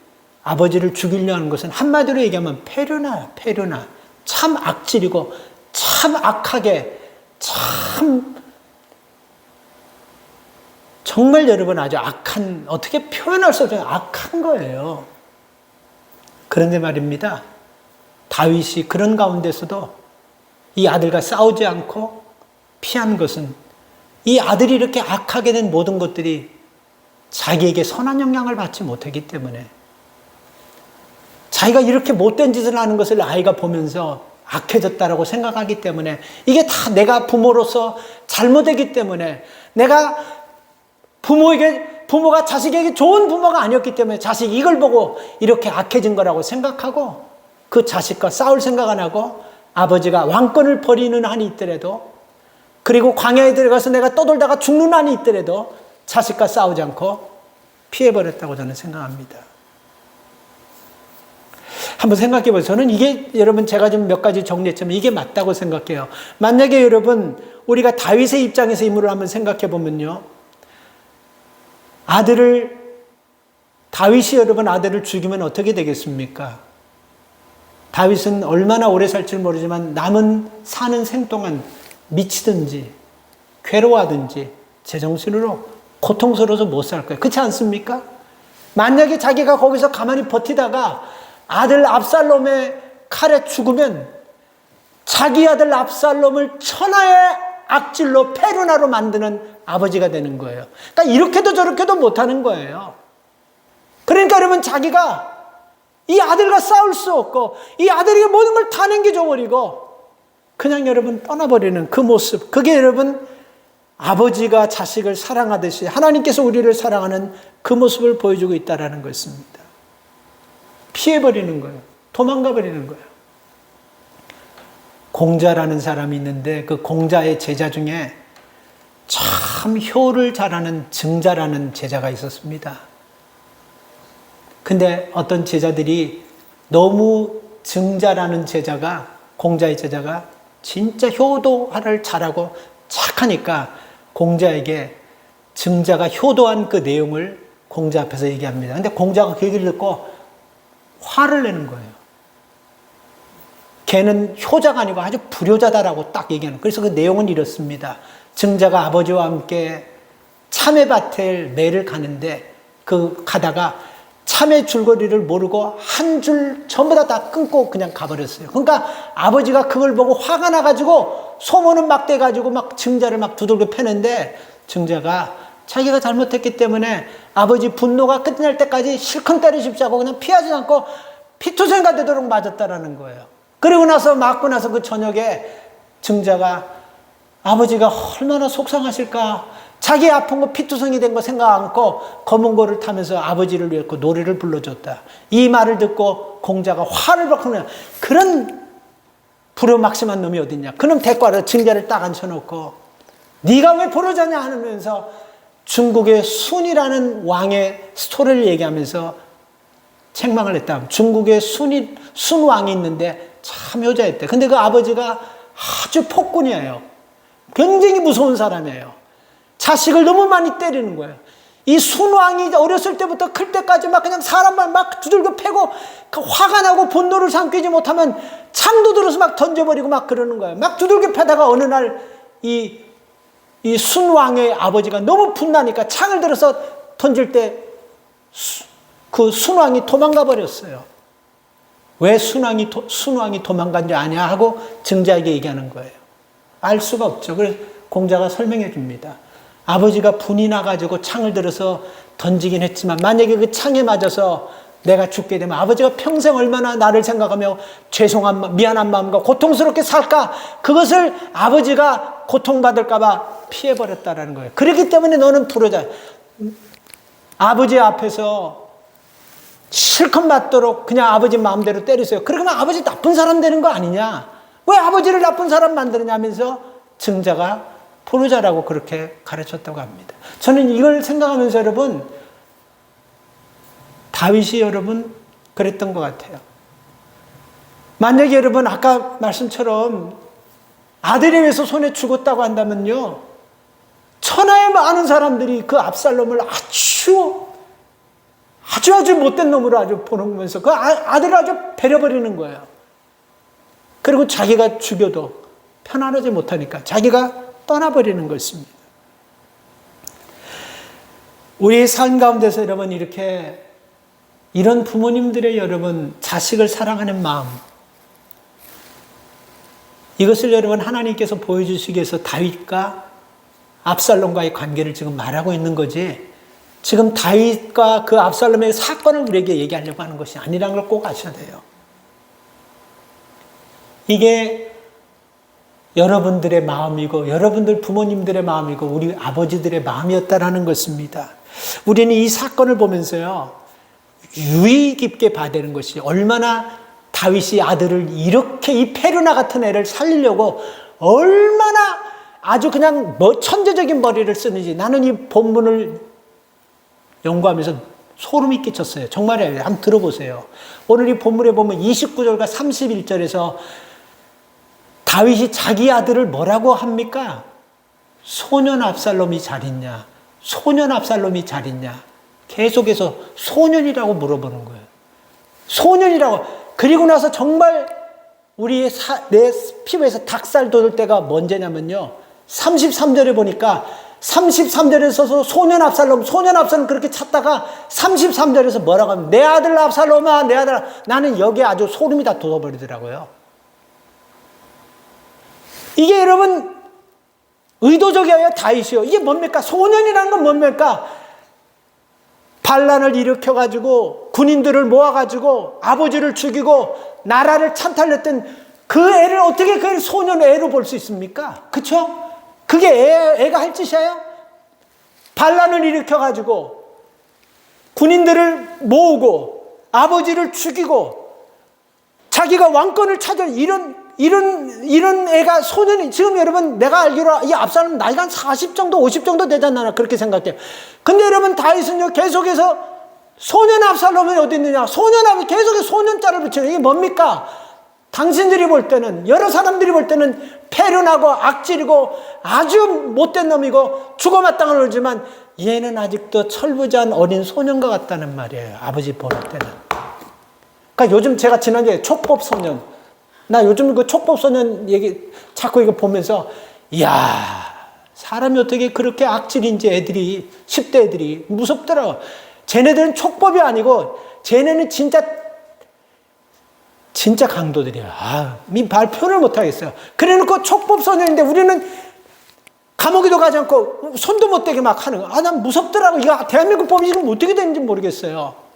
Speaker 1: 아버지를 죽이려 하는 것은 한마디로 얘기하면 패륜아요. 패륜아. 참 악질이고 참 악하게, 참 정말 여러분 아주 악한, 어떻게 표현할 수 없어요. 악한 거예요. 그런데 말입니다. 다윗이 그런 가운데서도 이 아들과 싸우지 않고 피한 것은 이 아들이 이렇게 악하게 된 모든 것들이 자기에게 선한 영향을 받지 못하기 때문에, 자기가 이렇게 못된 짓을 하는 것을 아이가 보면서 악해졌다라고 생각하기 때문에, 이게 다 내가 부모로서 잘못했기 때문에, 내가 부모가 자식에게 좋은 부모가 아니었기 때문에 자식이 이걸 보고 이렇게 악해진 거라고 생각하고, 그 자식과 싸울 생각 안 하고 아버지가 왕권을 버리는 한이 있더라도, 그리고 광야에 들어가서 내가 떠돌다가 죽는 한이 있더라도 자식과 싸우지 않고 피해버렸다고 저는 생각합니다. 한번 생각해 보세요. 저는 이게 여러분, 제가 좀 몇 가지 정리했지만 이게 맞다고 생각해요. 만약에 여러분 우리가 다윗의 입장에서 인물을 한번 생각해 보면요, 다윗이 여러분 아들을 죽이면 어떻게 되겠습니까? 다윗은 얼마나 오래 살지 모르지만 남은 사는 생 동안 미치든지 괴로워하든지 제정신으로 고통스러워서 못 살 거예요. 그렇지 않습니까? 만약에 자기가 거기서 가만히 버티다가 아들 압살롬의 칼에 죽으면 자기 아들 압살롬을 천하의 악질로 페루나로 만드는 아버지가 되는 거예요. 그러니까 이렇게도 저렇게도 못하는 거예요. 그러니까 여러분, 자기가 이 아들과 싸울 수 없고 이 아들에게 모든 걸 다 남겨줘버리고 그냥 여러분 떠나버리는 그 모습, 그게 여러분 아버지가 자식을 사랑하듯이 하나님께서 우리를 사랑하는 그 모습을 보여주고 있다는 것입니다. 피해버리는 거예요. 도망가버리는 거예요. 공자라는 사람이 있는데 그 공자의 제자 중에 참 효를 잘하는 증자라는 제자가 있었습니다. 근데 어떤 제자들이 너무 증자라는 제자가, 공자의 제자가 진짜 효도를 잘하고 착하니까 공자에게 증자가 효도한 그 내용을 공자 앞에서 얘기합니다. 근데 공자가 그 얘기를 듣고 화를 내는 거예요. 걔는 효자가 아니고 아주 불효자다라고 딱 얘기하는 거예요. 그래서 그 내용은 이렇습니다. 증자가 아버지와 함께 참외밭에 매를 가는데 가다가 참외 줄거리를 모르고 한 줄 전부 다 끊고 그냥 가버렸어요. 그러니까 아버지가 그걸 보고 화가 나가지고 소문은 막 돼가지고 막 증자를 막 두들겨 패는데, 증자가 자기가 잘못했기 때문에 아버지 분노가 끝날 때까지 실컷 때리십시오 하고 그냥 피하지 않고 피투성이가 되도록 맞았다라는 거예요. 그리고 나서 맞고 나서 그 저녁에 증자가 아버지가 얼마나 속상하실까, 자기 아픈 거 피투성이 된 거 생각 않고 검은 고를 타면서 아버지를 위해 노래를 불러줬다. 이 말을 듣고 공자가 화를 받고, 그런 불효막심한 놈이 어딨냐. 그놈 대과로 증자를 딱 앉혀놓고 네가 왜 불효자냐 하면서 중국의 순이라는 왕의 스토리를 얘기하면서 책망을 했다. 중국에 순왕이 있는데 참 효자였대. 근데 그 아버지가 아주 폭군이에요. 굉장히 무서운 사람이에요. 자식을 너무 많이 때리는 거예요. 이 순왕이 어렸을 때부터 클 때까지 막 그냥 사람만 막 두들겨 패고 화가 나고 분노를 삼키지 못하면 창도 들어서 막 던져버리고 막 그러는 거예요. 막 두들겨 패다가 어느 날 이 순왕의 아버지가 너무 분나니까 창을 들어서 던질 때 그 순왕이 도망가 버렸어요. 왜 순왕이 도망간 줄 아냐 하고 증자에게 얘기하는 거예요. 알 수가 없죠. 그래서 공자가 설명해 줍니다. 아버지가 분이 나가지고 창을 들어서 던지긴 했지만 만약에 그 창에 맞아서 내가 죽게 되면 아버지가 평생 얼마나 나를 생각하며 미안한 마음과 고통스럽게 살까, 그것을 아버지가 고통받을까 봐 피해버렸다라는 거예요. 그렇기 때문에 너는 불효자. 아버지 앞에서 실컷 맞도록 그냥 아버지 마음대로 때리세요. 그러면 아버지 나쁜 사람 되는 거 아니냐, 왜 아버지를 나쁜 사람 만드느냐 하면서 증자가 불효자라고 그렇게 가르쳤다고 합니다. 저는 이걸 생각하면서 여러분, 다윗이 여러분 그랬던 것 같아요. 만약에 여러분 아까 말씀처럼 아들에 의해서 손에 죽었다고 한다면요, 천하의 많은 사람들이 그 압살롬을 아주 못된 놈으로 아주 보면서 그 아들을 아주 배려버리는 거예요. 그리고 자기가 죽여도 편안하지 못하니까 자기가 떠나버리는 것입니다. 우리의 삶 가운데서 여러분 이렇게 이런 부모님들의 여러분 자식을 사랑하는 마음, 이것을 여러분 하나님께서 보여주시기 위해서 다윗과 압살롬과의 관계를 지금 말하고 있는 거지, 지금 다윗과 그 압살롬의 사건을 우리에게 얘기하려고 하는 것이 아니라는 걸 꼭 아셔야 돼요. 이게 여러분들의 마음이고 여러분들 부모님들의 마음이고 우리 아버지들의 마음이었다라는 것입니다. 우리는 이 사건을 보면서요, 유의 깊게 봐야 되는 것이, 얼마나 다윗이 아들을 이렇게 이 페르나 같은 애를 살리려고 얼마나 아주 그냥 천재적인 머리를 쓰는지, 나는 이 본문을 연구하면서 소름이 끼쳤어요. 정말이에요. 한번 들어보세요. 오늘 이 본문에 보면 29절과 31절에서 다윗이 자기 아들을 뭐라고 합니까? 소년 압살롬이 잘 있냐? 소년 압살롬이 잘 있냐? 계속해서 소년이라고 물어보는 거예요. 소년이라고. 그리고 나서 정말 우리의 내 피부에서 닭살 돋을 때가 언제냐면요, 33절에 보니까 33절에서 소년 압살롬 그렇게 찾다가 33절에서 뭐라고 하면 내 아들 압살롬아, 내 아들. 나는 여기에 아주 소름이 다 돋아버리더라고요. 이게 여러분 의도적이에요, 다윗이요. 이게 뭡니까? 소년이라는 건 뭡니까? 반란을 일으켜가지고 군인들을 모아가지고 아버지를 죽이고 나라를 찬탈했던 그 애를 어떻게 그 소년 애로 볼 수 있습니까? 그쵸? 그게 애가 할 짓이에요? 반란을 일으켜가지고 군인들을 모으고 아버지를 죽이고 자기가 왕권을 찾아 이런 애가 소년이, 지금 여러분 내가 알기로 이 압살롬 나이가 한 40 정도 50 정도 되잖아, 그렇게 생각해요. 근데 여러분 다윗은요 계속해서 소년 압살롬이 어디 있느냐, 소년 압살롬 계속해서 소년자를 붙여요. 이게 뭡니까? 당신들이 볼 때는, 여러 사람들이 볼 때는 패륜하고 악질이고 아주 못된 놈이고 죽어마땅한 놈이지만 얘는 아직도 철부지한 어린 소년과 같다는 말이에요, 아버지 보는 때는. 그러니까 요즘 제가 지난주에 촉법소년, 나 요즘 그 촉법소년 얘기 자꾸 이거 보면서, 이야, 사람이 어떻게 그렇게 악질인지 애들이, 10대 애들이 무섭더라고. 쟤네들은 촉법이 아니고 쟤네는 진짜 강도들이야. 말 표현을 못하겠어요. 그래 놓고 촉법소년인데 우리는 감옥에도 가지 않고 손도 못 대게 막 하는 거야. 난 무섭더라고. 이거 대한민국 법이 지금 어떻게 되는지 모르겠어요.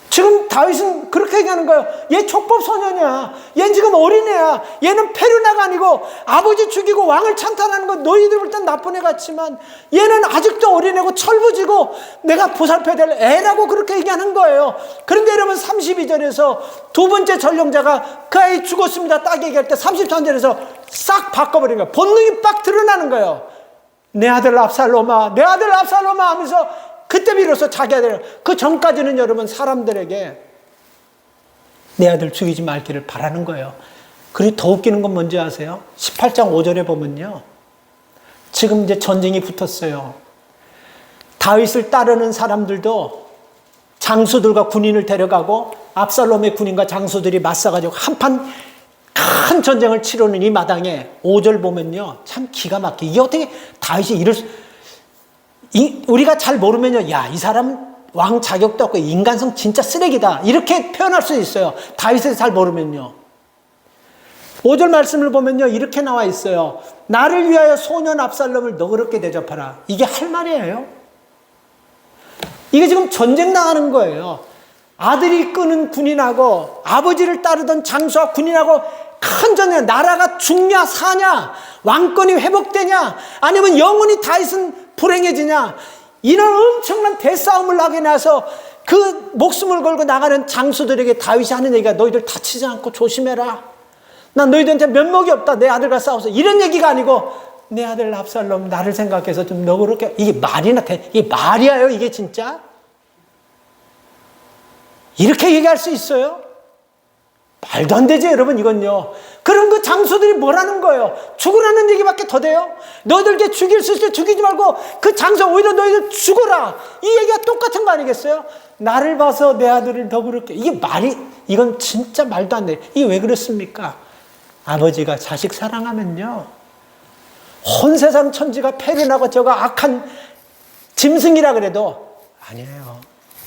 Speaker 1: 지금 다윗은 그렇게 얘기하는 거예요. 얘 촉법소년이야. 얘는 지금 어린애야. 얘는 페르나가 아니고 아버지 죽이고 왕을 찬탈하는 거 너희들 볼 땐 나쁜 애 같지만 얘는 아직도 어린애고 철부지고 내가 보살펴야 될 애라고 그렇게 얘기하는 거예요. 그런데 여러분 32절에서 두 번째 전령자가 그 아이 죽었습니다 딱 얘기할 때 33절에서 싹 바꿔버린 거예요. 본능이 빡 드러나는 거예요. 내 아들 압살롬아, 내 아들 압살롬아 하면서 그때 비로소 자기 아들, 그 전까지는 여러분 사람들에게 내 아들 죽이지 말기를 바라는 거예요. 그리고 더 웃기는 건 뭔지 아세요? 18장 5절에 보면요, 지금 이제 전쟁이 붙었어요. 다윗을 따르는 사람들도 장수들과 군인을 데려가고 압살롬의 군인과 장수들이 맞서가지고 한판 큰 전쟁을 치르는 이 마당에 5절 보면요, 참 기가 막히게, 이게 어떻게 다윗이 이럴 수, 우리가 잘 모르면요, 야, 이 사람 왕 자격도 없고 인간성 진짜 쓰레기다, 이렇게 표현할 수 있어요. 다윗을 잘 모르면요. 5절 말씀을 보면요, 이렇게 나와 있어요. 나를 위하여 소년 압살롬을 너그럽게 대접하라. 이게 할 말이에요. 이게 지금 전쟁 나가는 거예요. 아들이 끄는 군인하고 아버지를 따르던 장수와 군인하고 큰 전쟁, 나라가 죽냐 사냐, 왕권이 회복되냐, 아니면 영원히 다윗은 불행해지냐, 이런 엄청난 대싸움을 하게 나서 그 목숨을 걸고 나가는 장수들에게 다윗이 하는 얘기가, 너희들 다치지 않고 조심해라. 난 너희들한테 면목이 없다. 내 아들과 싸워서. 이런 얘기가 아니고, 내 아들 압살롬 나를 생각해서 좀 너그럽게. 이게 말이나 이게 말이에요, 이게 진짜? 이렇게 얘기할 수 있어요? 말도 안 되죠, 여러분, 이건요. 그럼 그 장수들이 뭐라는 거예요? 죽으라는 얘기밖에 더 돼요? 너희들 죽일 수 있을 때 죽이지 말고 그 장수 오히려 너희들 죽어라. 이 얘기가 똑같은 거 아니겠어요? 나를 봐서 내 아들을 더 그렇게. 이게 말이, 이건 진짜 말도 안 돼. 이게 왜 그렇습니까? 아버지가 자식 사랑하면요, 온 세상 천지가 패륜하고 저가 악한 짐승이라 그래도 아니에요.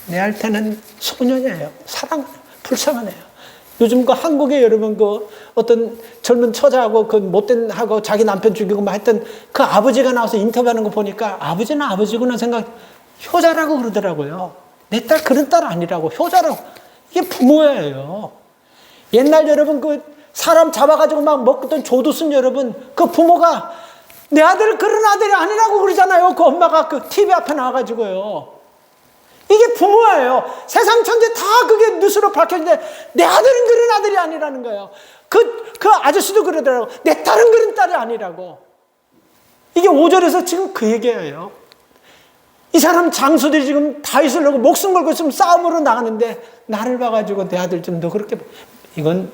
Speaker 1: 내 할 때는 소년이에요. 사랑해요. 불쌍하네요. 요즘 그 한국에 여러분 그 어떤 젊은 처자하고 그 못된 하고 자기 남편 죽이고 막 했던 그 아버지가 나와서 인터뷰하는 거 보니까 아버지는 아버지구나 생각, 효자라고 그러더라고요. 내 딸 그런 딸 아니라고, 효자라고. 이게 부모예요. 옛날 여러분 그 사람 잡아가지고 막 먹던 조두순 여러분, 그 부모가 내 아들 그런 아들이 아니라고 그러잖아요. 그 엄마가 그 TV 앞에 나와가지고요. 이게 부모예요. 세상 천지 다 그게 뉴스로 밝혀지는데 내 아들은 그런 아들이 아니라는 거예요. 그 아저씨도 그러더라고. 내 딸은 그런 딸이 아니라고. 이게 5절에서 지금 그 얘기예요. 이 사람 장수들이 지금 다윗을 놓고 목숨 걸고 지금 싸움으로 나가는데 나를 봐가지고 내 아들 좀 더 그렇게, 이건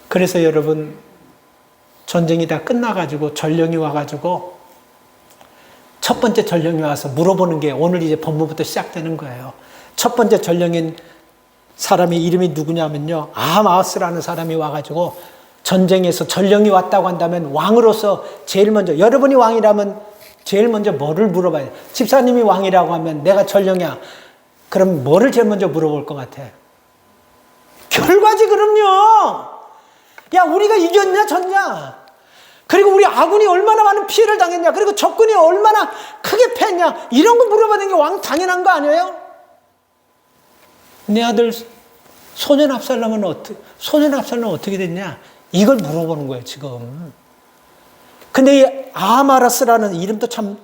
Speaker 1: 그래서 여러분 전쟁이 다 끝나가지고 전령이 와가지고 첫 번째 전령이 와서 물어보는 게 오늘 이제 본문부터 시작되는 거예요. 첫 번째 전령인 사람이 이름이 누구냐면요, 아하스라는 사람이 와가지고 전쟁에서 전령이 왔다고 한다면 왕으로서 제일 먼저, 여러분이 왕이라면 제일 먼저 뭐를 물어봐요? 집사님이 왕이라고 하면 내가 전령이야. 그럼 뭐를 제일 먼저 물어볼 것 같아? 결과지. 그럼요. 야, 우리가 이겼냐 졌냐? 그리고 우리 아군이 얼마나 많은 피해를 당했냐? 그리고 적군이 얼마나 크게 패했냐? 이런 거 물어보는 게 왕 당연한 거 아니에요? 내 아들 소년 압살롬은 어떻게 됐냐? 이걸 물어보는 거예요 지금. 근데 이 아하마라스라는 이름도 참,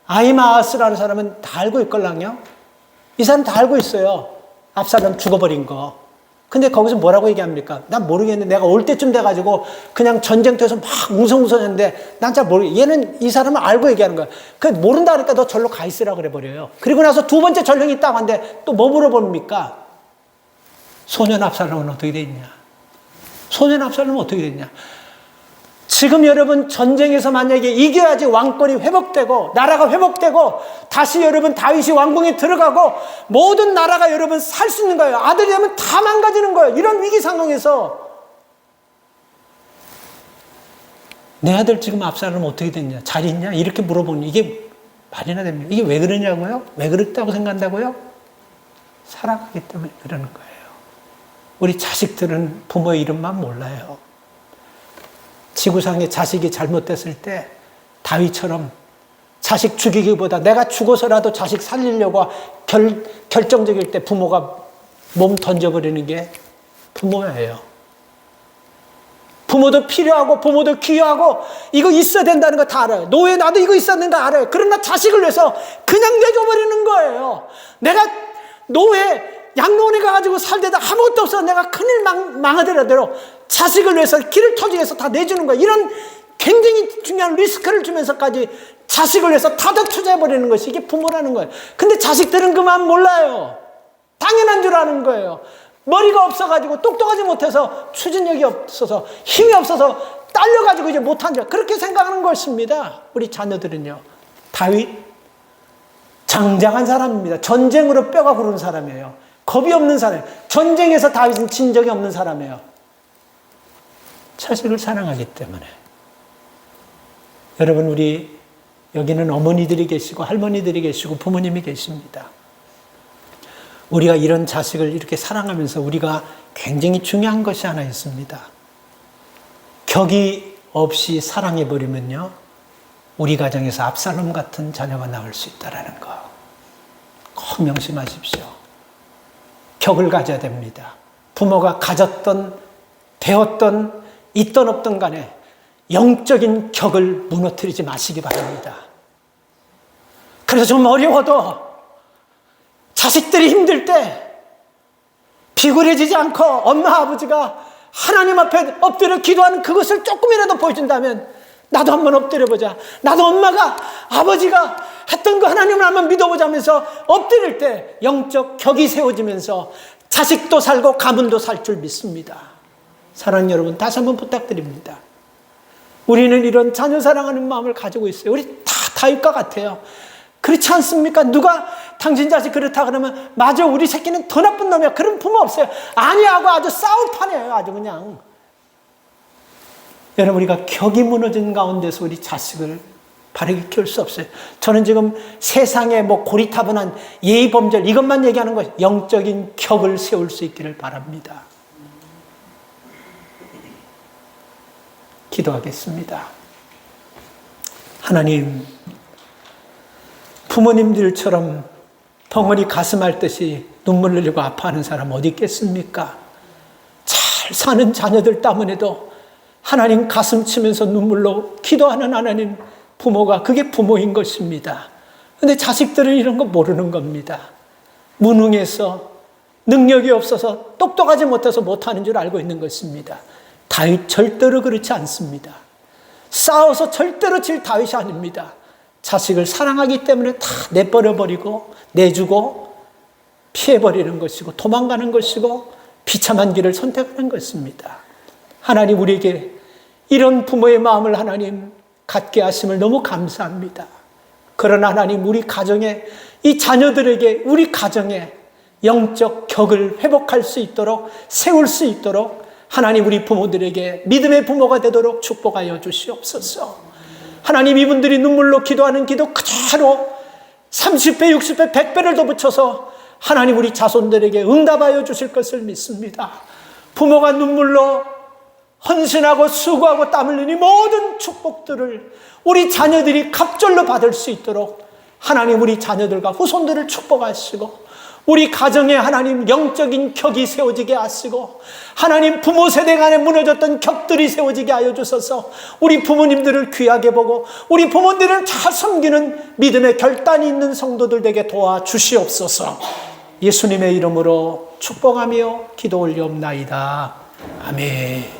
Speaker 1: 아히마아스라는 사람은 다 알고 있걸랑요. 이 사람 다 알고 있어요. 압살롬 죽어버린 거. 근데 거기서 뭐라고 얘기합니까? 난 모르겠는데 내가 올 때쯤 돼가지고 그냥 전쟁터에서 막 웅성웅성했는데 난 잘 모르겠어. 얘는 이 사람은 알고 얘기하는 거야. 그 모른다 그러니까 너 절로 가 있으라 그래 버려요. 그리고 나서 두 번째 전령이 있다고 하는데 또 뭐 물어봅니까? 소년 압살롬은 어떻게 됐냐? 소년 압살롬은 어떻게 됐냐? 지금 여러분 전쟁에서 만약에 이겨야지 왕권이 회복되고 나라가 회복되고 다시 여러분 다윗이 왕궁에 들어가고 모든 나라가 여러분 살 수 있는 거예요. 아들이 되면 다 망가지는 거예요. 이런 위기 상황에서 내 아들 지금 압살롬 어떻게 됐냐? 잘 있냐? 이렇게 물어보니 이게 말이나 됩니까? 이게 왜 그러냐고요? 왜 그렇다고 생각한다고요? 사랑하기 때문에 그러는 거예요. 우리 자식들은 부모의 이름만 몰라요. 지구상에 자식이 잘못됐을 때 다윗처럼 자식 죽이기보다 내가 죽어서라도 자식 살리려고 결정적일 때 부모가 몸 던져버리는 게 부모예요. 부모도 필요하고 부모도 귀하고 이거 있어야 된다는 거 다 알아요. 노예 나도 이거 있어야 되는 거 알아요. 그러나 자식을 위해서 그냥 내줘버리는 거예요. 내가 노예 양로원에 가가지고 살다가 아무것도 없어 내가 큰일 망하더라도 자식을 위해서 길을 터지기 위해서 다 내주는 거예요. 이런 굉장히 중요한 리스크를 주면서까지 자식을 위해서 다다 투자해버리는 것이 이게 부모라는 거예요. 근데 자식들은 그 마음 몰라요. 당연한 줄 아는 거예요. 머리가 없어가지고 똑똑하지 못해서 추진력이 없어서 힘이 없어서 딸려가지고 이제 못한 줄 그렇게 생각하는 것입니다. 우리 자녀들은요. 다윗 장장한 사람입니다. 전쟁으로 뼈가 부른 사람이에요. 겁이 없는 사람이에요. 전쟁에서 다윗은 진 적이 없는 사람이에요. 자식을 사랑하기 때문에. 여러분 우리 여기는 어머니들이 계시고 할머니들이 계시고 부모님이 계십니다. 우리가 이런 자식을 이렇게 사랑하면서 우리가 굉장히 중요한 것이 하나 있습니다. 격이 없이 사랑해버리면요. 우리 가정에서 압살롬 같은 자녀가 나올 수 있다는 거. 꼭 명심하십시오. 격을 가져야 됩니다. 부모가 가졌던, 배웠던, 있던 없던 간에 영적인 격을 무너뜨리지 마시기 바랍니다. 그래서 좀 어려워도 자식들이 힘들 때 비굴해지지 않고 엄마 아버지가 하나님 앞에 엎드려 기도하는 그것을 조금이라도 보여준다면 나도 한번 엎드려보자. 나도 엄마가 아버지가 했던 거 하나님을 한번 믿어보자면서 엎드릴 때 영적 격이 세워지면서 자식도 살고 가문도 살 줄 믿습니다. 사랑하는 여러분 다시 한번 부탁드립니다. 우리는 이런 자녀 사랑하는 마음을 가지고 있어요. 우리 다 다윗과 같아요. 그렇지 않습니까? 누가 당신 자식 그렇다 그러면 맞아 우리 새끼는 더 나쁜 놈이야. 그런 부모 없어요. 아니하고 아주 싸움판이에요. 아주 그냥. 여러분 우리가 격이 무너진 가운데서 우리 자식을 바르게 키울 수 없어요. 저는 지금 세상에 뭐 고리타분한 예의 범절 이것만 얘기하는 거예요. 영적인 격을 세울 수 있기를 바랍니다. 기도하겠습니다. 하나님, 부모님들처럼 벙어리 가슴 앓듯이 눈물 흘리고 아파하는 사람 어디 있겠습니까? 잘 사는 자녀들 때문에도 하나님 가슴 치면서 눈물로 기도하는 하나님 부모가 그게 부모인 것입니다. 그런데 자식들은 이런 거 모르는 겁니다. 무능해서 능력이 없어서 똑똑하지 못해서 못하는 줄 알고 있는 것입니다. 다윗 절대로 그렇지 않습니다. 싸워서 절대로 질 다윗이 아닙니다. 자식을 사랑하기 때문에 다 내버려버리고 내주고 피해버리는 것이고 도망가는 것이고 비참한 길을 선택하는 것입니다. 하나님 우리에게 이런 부모의 마음을 하나님 갖게 하심을 너무 감사합니다. 그러나 하나님 우리 가정에 이 자녀들에게 우리 가정에 영적 격을 회복할 수 있도록 세울 수 있도록 하나님 우리 부모들에게 믿음의 부모가 되도록 축복하여 주시옵소서. 하나님 이분들이 눈물로 기도하는 기도 그대로 30배, 60배, 100배를 더 붙여서 하나님 우리 자손들에게 응답하여 주실 것을 믿습니다. 부모가 눈물로 헌신하고 수고하고 땀 흘리니 모든 축복들을 우리 자녀들이 갑절로 받을 수 있도록 하나님 우리 자녀들과 후손들을 축복하시고 우리 가정에 하나님 영적인 격이 세워지게 하시고 하나님 부모 세대 간에 무너졌던 격들이 세워지게 하여 주셔서 우리 부모님들을 귀하게 보고 우리 부모님들을 잘 섬기는 믿음의 결단이 있는 성도들 되게 도와주시옵소서. 예수님의 이름으로 축복하며 기도 올리옵나이다. 아멘.